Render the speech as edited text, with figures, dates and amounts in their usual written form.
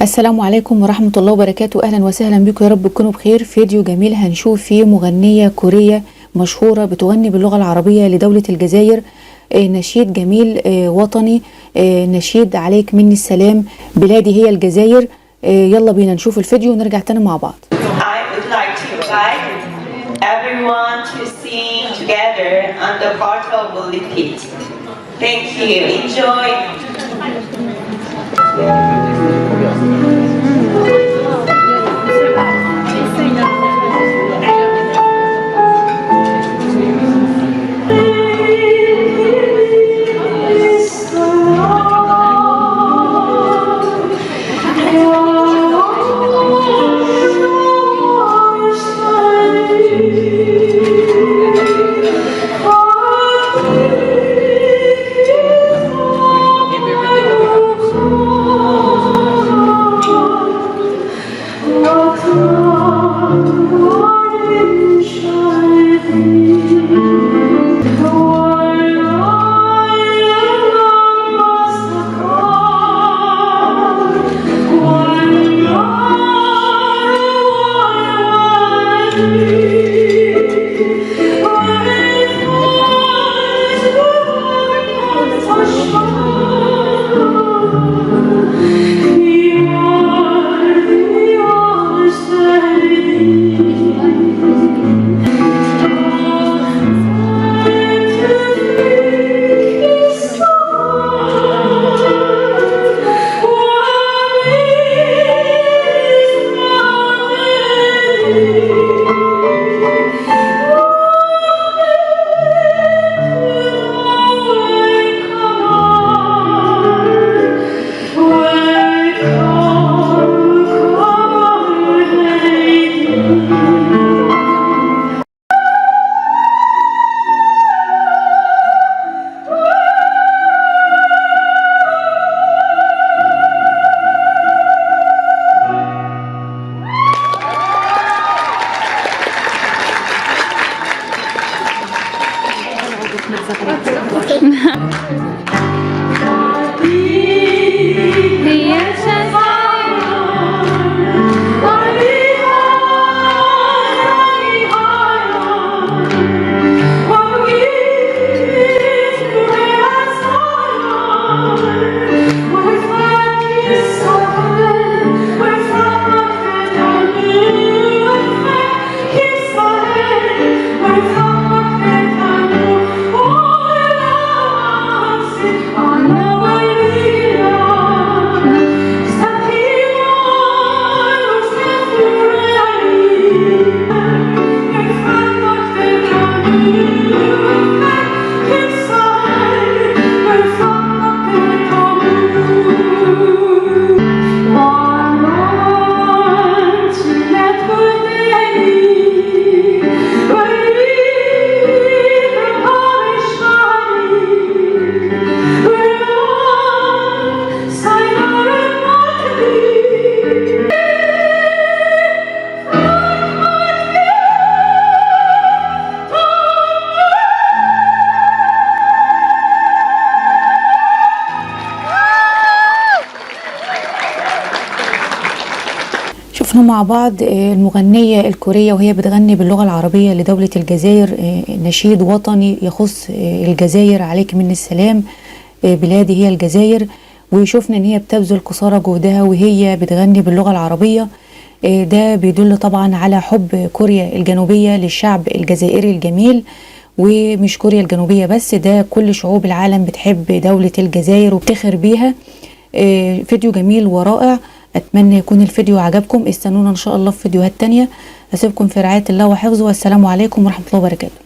السلام عليكم ورحمة الله وبركاته. أهلا وسهلا بكم، يا رب تكونوا بخير. فيديو جميل هنشوف فيه مغنية كورية مشهورة بتغني باللغة العربية لدولة الجزائر. نشيد جميل وطني، نشيد عليك مني السلام بلادي هي الجزائر. يلا بينا نشوف الفيديو ونرجع تاني مع بعض. I would like to invite everyone to sing together on the part of repeat. Thank you. Enjoy. شفنا مع بعض المغنية الكورية وهي بتغني باللغة العربية لدولة الجزائر، نشيد وطني يخص الجزائر عليك مني السلام بلادي هي الجزائر. وشفنا ان هي بتبذل قصارى جهدها وهي بتغني باللغة العربية. ده بيدل طبعا على حب كوريا الجنوبية للشعب الجزائري الجميل، ومش كوريا الجنوبية بس، ده كل شعوب العالم بتحب دولة الجزائر وبتخر بيها. فيديو جميل ورائع، اتمنى يكون الفيديو عجبكم. استنونا ان شاء الله في فيديوهات تانية. اسيبكم في رعاية الله وحفظه، والسلام عليكم ورحمة الله وبركاته.